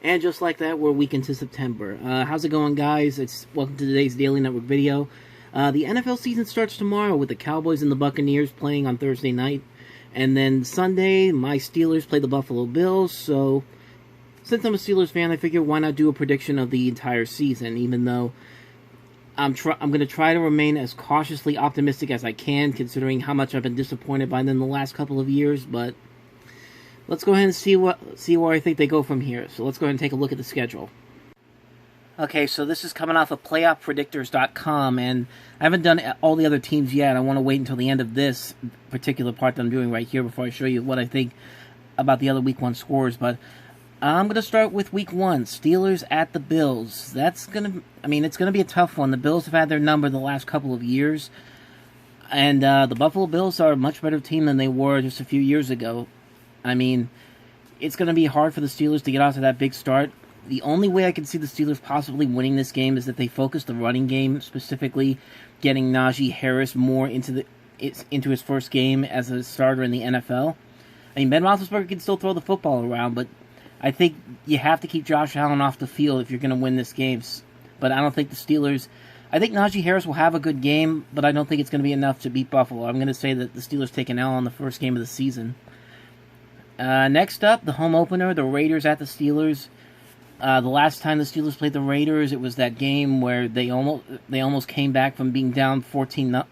And just like that, we're a week into September. How's it going, guys? Welcome to today's Daily Network video. The NFL season starts tomorrow with the Cowboys and the Buccaneers playing on Thursday night. And then Sunday, my Steelers play the Buffalo Bills. So, since I'm a Steelers fan, I figured why not do a prediction of the entire season, even though I'm going to try to remain as cautiously optimistic as I can, considering how much I've been disappointed by them the last couple of years, but let's go ahead and see where I think they go from here. So let's go ahead and take a look at the schedule. Okay, so this is coming off of playoffpredictors.com, and I haven't done all the other teams yet. I want to wait until the end of this particular part that I'm doing right here before I show you what I think about the other Week 1 scores, but I'm going to start with Week 1, Steelers at the Bills. It's going to be a tough one. The Bills have had their number the last couple of years, and the Buffalo Bills are a much better team than they were just a few years ago. It's going to be hard for the Steelers to get off to that big start. The only way I can see the Steelers possibly winning this game is that they focus the running game, specifically getting Najee Harris more into his first game as a starter in the NFL. Ben Roethlisberger can still throw the football around, but I think you have to keep Josh Allen off the field if you're going to win this game. But I don't think the Steelers... I think Najee Harris will have a good game, but I don't think it's going to be enough to beat Buffalo. I'm going to say that the Steelers take an L on the first game of the season. Next up, the home opener, the Raiders at the Steelers. The last time the Steelers played the Raiders, it was that game where they almost came back from being down 14-0. I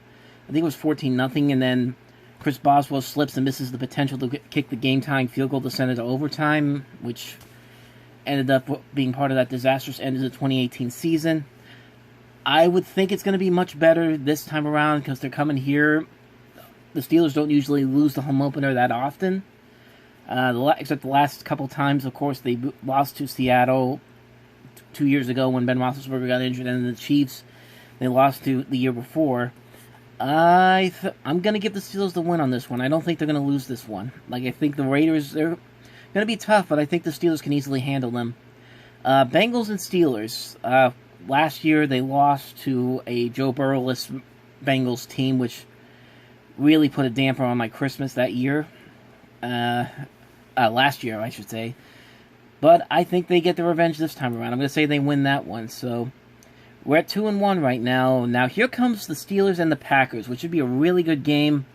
think it was 14-0, and then Chris Boswell slips and misses the potential to kick the game-tying field goal to send it to overtime, which ended up being part of that disastrous end of the 2018 season. I would think it's going to be much better this time around because they're coming here. The Steelers don't usually lose the home opener that often. Except the last couple times, of course, they lost to Seattle 2 years ago when Ben Roethlisberger got injured, and the Chiefs, they lost to the year before. I'm going to give the Steelers the win on this one. I don't think they're going to lose this one. I think the Raiders, they're going to be tough, but I think the Steelers can easily handle them. Bengals and Steelers. Last year, they lost to a Joe Burrow-less Bengals team, which really put a damper on my Christmas that year. Last year, I should say. But I think they get the revenge this time around. I'm going to say they win that one. So we're at 2-1 right now. Now here comes the Steelers and the Packers, which would be a really good game.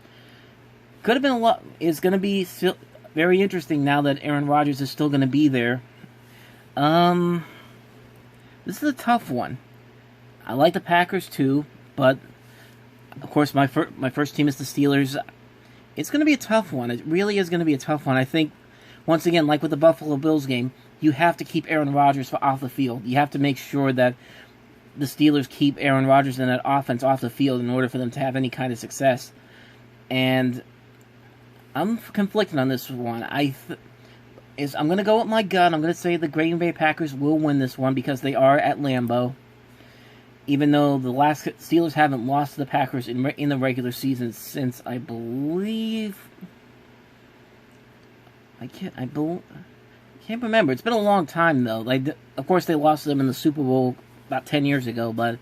Could have been a lot. It's going to be still very interesting now that Aaron Rodgers is still going to be there. This is a tough one. I like the Packers too, but of course my first team is the Steelers. It's going to be a tough one. It really is going to be a tough one. I think, once again, like with the Buffalo Bills game, you have to keep Aaron Rodgers off the field. You have to make sure that the Steelers keep Aaron Rodgers and that offense off the field in order for them to have any kind of success. And I'm conflicted on this one. I'm going to go with my gut. I'm going to say the Green Bay Packers will win this one because they are at Lambeau. Even though the last Steelers haven't lost to the Packers in the regular season since, I believe... I can't remember. It's been a long time, though. Of course, they lost to them in the Super Bowl about 10 years ago, but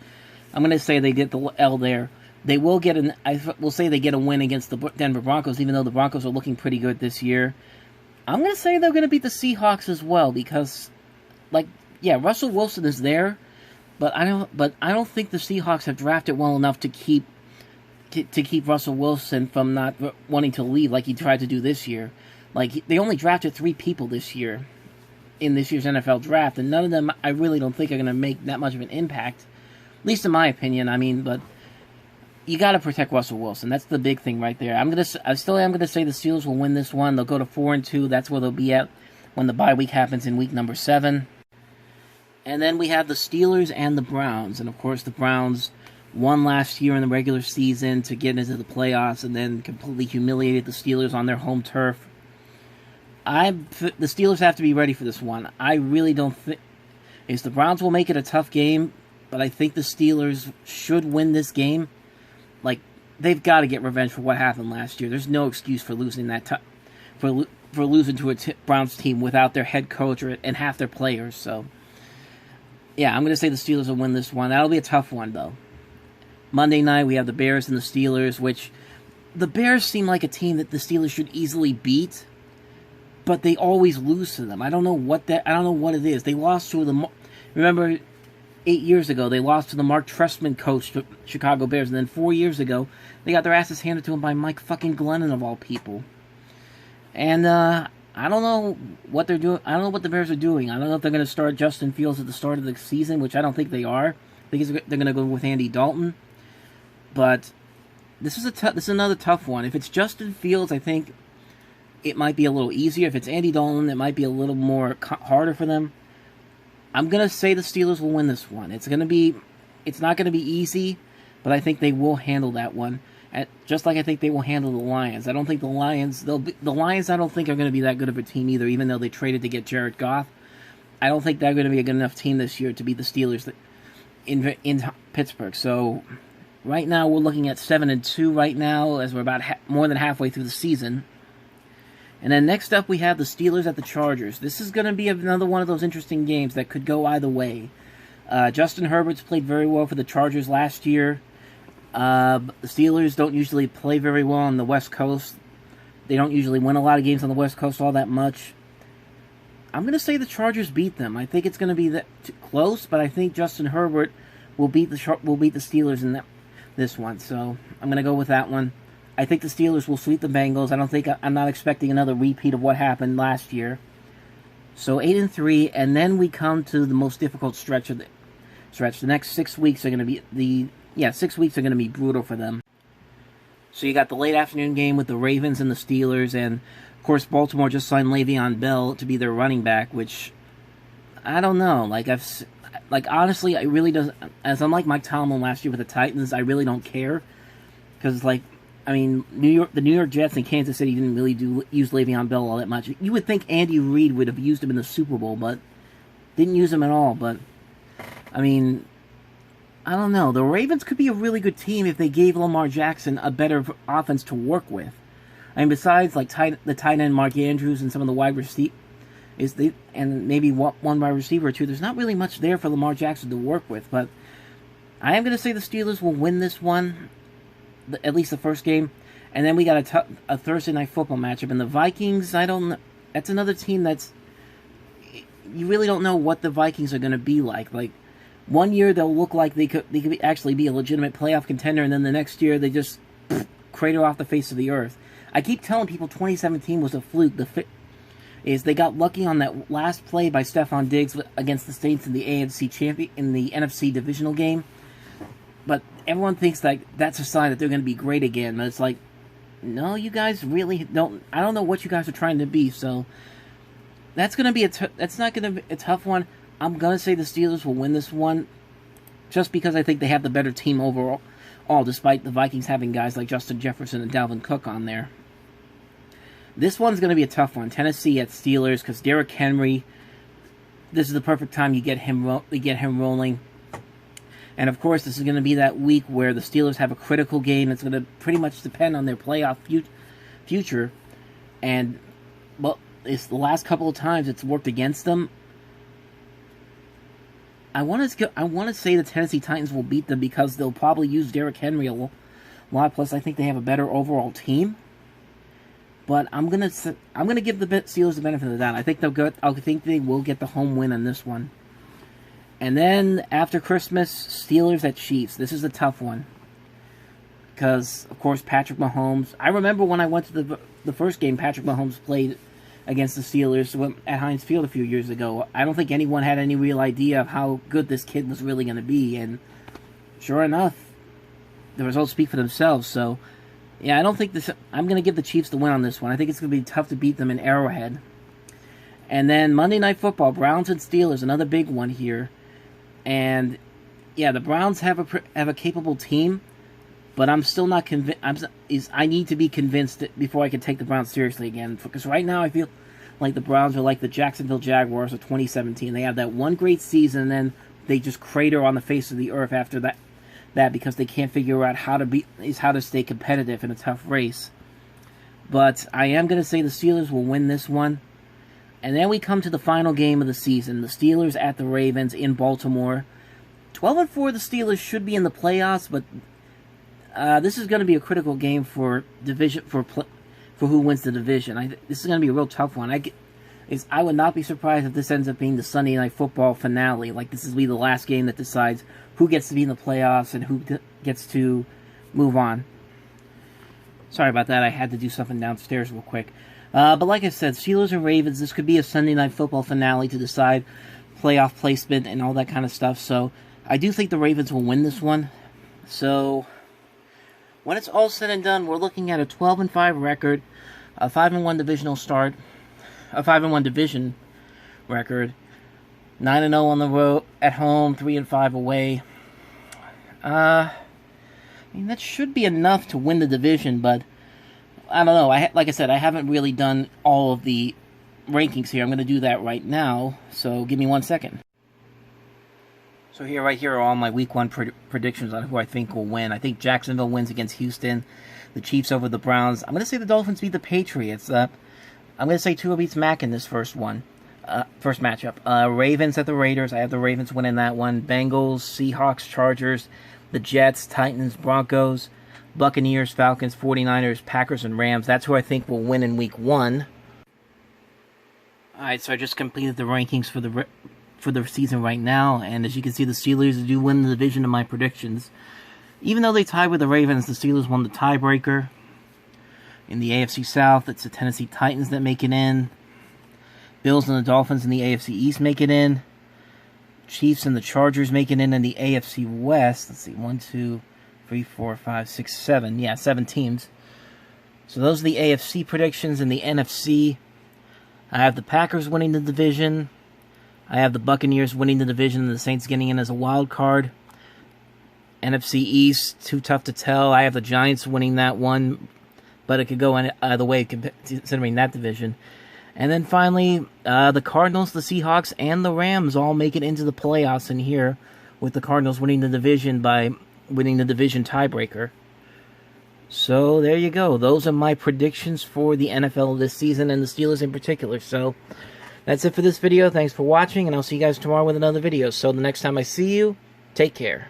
I'm going to say they get the L there. They will get I will say they get a win against the Denver Broncos, even though the Broncos are looking pretty good this year. I'm going to say they're going to beat the Seahawks as well, because, Russell Wilson is there, but I don't think the Seahawks have drafted well enough to keep Russell Wilson from not wanting to leave like he tried to do this year. They only drafted 3 people this year in this year's NFL draft, and none of them I really don't think are going to make that much of an impact, at least in my opinion. But you got to protect Russell Wilson. That's the big thing right there. I still am going to say the Steelers will win this one. They'll go to 4-2. That's where they'll be at when the bye week happens in week number 7. And then we have the Steelers and the Browns. And, of course, the Browns won last year in the regular season to get into the playoffs and then completely humiliated the Steelers on their home turf. The Steelers have to be ready for this one. I really don't think... The Browns will make it a tough game, but I think the Steelers should win this game. They've got to get revenge for what happened last year. There's no excuse for losing for losing to a Browns team without their head coach and half their players. So, yeah, I'm going to say the Steelers will win this one. That'll be a tough one, though. Monday night, we have the Bears and the Steelers, which the Bears seem like a team that the Steelers should easily beat. but they always lose to them. I don't know what it is. They lost to the. Remember, 8 years ago they lost to the Mark Trestman coached Chicago Bears, and then 4 years ago they got their asses handed to them by Mike fucking Glennon of all people. And I don't know what they're doing. I don't know what the Bears are doing. I don't know if they're going to start Justin Fields at the start of the season, which I don't think they are. I think they're going to go with Andy Dalton. But this is another tough one. If it's Justin Fields, I think it might be a little easier. If it's Andy Dalton, it might be a little more harder for them. I'm going to say the Steelers will win this one. It's not going to be easy, but I think they will handle that one. Just like I think they will handle the Lions. I don't think the Lions I don't think are going to be that good of a team either, even though they traded to get Jared Goff. I don't think they're going to be a good enough team this year to beat the Steelers in Pittsburgh. So right now we're looking at 7-2 right now, as we're about more than halfway through the season. And then next up we have the Steelers at the Chargers. This is going to be another one of those interesting games that could go either way. Justin Herbert's played very well for the Chargers last year. The Steelers don't usually play very well on the West Coast. They don't usually win a lot of games on the West Coast all that much. I'm going to say the Chargers beat them. I think it's going to be close, but I think Justin Herbert will beat the Steelers in this one. So I'm going to go with that one. I think the Steelers will sweep the Bengals. I'm not expecting another repeat of what happened last year. So 8-3, and then we come to the most difficult stretch. The next 6 weeks are going to be 6 weeks are going to be brutal for them. So you got the late afternoon game with the Ravens and the Steelers, and of course Baltimore just signed Le'Veon Bell to be their running back, which I don't know. Honestly, I really doesn't. As unlike Mike Tomlin last year with the Titans, I really don't care because the New York Jets and Kansas City didn't really use Le'Veon Bell all that much. You would think Andy Reid would have used him in the Super Bowl, but didn't use him at all. But I don't know. The Ravens could be a really good team if they gave Lamar Jackson a better offense to work with. Besides the tight end Mark Andrews and some of the wide receivers, and maybe one wide receiver or two, there's not really much there for Lamar Jackson to work with. But I am going to say the Steelers will win this one, at least the first game. And then we got a Thursday Night Football matchup. And the Vikings, that's another team you really don't know what the Vikings are going to be like. One year they'll look like they could actually be a legitimate playoff contender, and then the next year they just crater off the face of the earth. I keep telling people 2017 was a fluke. They got lucky on that last play by Stephon Diggs against the Saints in the NFC divisional game. But everyone thinks that's a sign that they're going to be great again. But it's like, no, you guys really don't. I don't know what you guys are trying to be. So that's going to be that's not going to be a tough one. I'm going to say the Steelers will win this one just because I think they have the better team overall, despite the Vikings having guys like Justin Jefferson and Dalvin Cook on there. This one's going to be a tough one. Tennessee at Steelers, because Derrick Henry, this is the perfect time you get him rolling. And of course, this is going to be that week where the Steelers have a critical game. It's going to pretty much depend on their playoff future. And, it's the last couple of times it's worked against them. I want to say the Tennessee Titans will beat them because they'll probably use Derrick Henry a lot. Plus, I think they have a better overall team. But I'm gonna give the Steelers the benefit of the doubt. I think they will get the home win on this one. And then after Christmas, Steelers at Chiefs. This is a tough one because, of course, Patrick Mahomes. I remember when I went to the first game Patrick Mahomes played against the Steelers at Heinz Field a few years ago. I don't think anyone had any real idea of how good this kid was really going to be, and sure enough, the results speak for themselves. So, yeah, I don't think I'm going to give the Chiefs the win on this one. I think it's going to be tough to beat them in Arrowhead. And then Monday Night Football, Browns and Steelers, another big one here. And yeah, the Browns have a capable team, but I'm still not convinced. I need to be convinced before I can take the Browns seriously again. Because right now I feel like the Browns are like the Jacksonville Jaguars of 2017. They have that one great season, and then they just crater on the face of the earth after that because they can't figure out how to stay competitive in a tough race. But I am going to say the Steelers will win this one. And then we come to the final game of the season, the Steelers at the Ravens in Baltimore. 12-4, the Steelers should be in the playoffs, but this is going to be a critical game for for who wins the division. This is going to be a real tough one. I would not be surprised if this ends up being the Sunday Night Football finale. Like, this will be the last game that decides who gets to be in the playoffs and who gets to move on. Sorry about that. I had to do something downstairs real quick. But like I said, Steelers and Ravens, this could be a Sunday Night Football finale to decide playoff placement and all that kind of stuff. So I do think the Ravens will win this one. So when it's all said and done, we're looking at a 12-5 record, a 5-1 divisional start, a 5-1 division record, 9-0 on the road at home, 3-5 away. I mean, that should be enough to win the division, but I don't know. Like I said, I haven't really done all of the rankings here. I'm going to do that right now, so give me 1 second. So right here are all my Week 1 predictions on who I think will win. I think Jacksonville wins against Houston, the Chiefs over the Browns. I'm going to say the Dolphins beat the Patriots. I'm going to say Tua beats Mack in this first matchup. Ravens at the Raiders. I have the Ravens winning that one. Bengals, Seahawks, Chargers, the Jets, Titans, Broncos, Buccaneers, Falcons, 49ers, Packers, and Rams. That's who I think will win in Week 1. Alright, so I just completed the rankings for the season right now, and as you can see, the Steelers do win the division in my predictions. Even though they tied with the Ravens, the Steelers won the tiebreaker. In the AFC South, it's the Tennessee Titans that make it in. Bills and the Dolphins in the AFC East make it in. Chiefs and the Chargers make it in the AFC West. Let's see, 1, 2, 3, 4, 5, 6, 7. Yeah, 7 teams. So those are the AFC predictions. In the NFC, I have the Packers winning the division. I have the Buccaneers winning the division and the Saints getting in as a wild card. NFC East, too tough to tell. I have the Giants winning that one, but it could go either way considering that division. And then finally, the Cardinals, the Seahawks, and the Rams all make it into the playoffs in here, with the Cardinals winning the division by winning the division tiebreaker. So there you go. Those are my predictions for the NFL this season, and the Steelers in particular. So that's it for this video. Thanks for watching, and I'll see you guys tomorrow with another video. So the next time I see you, take care.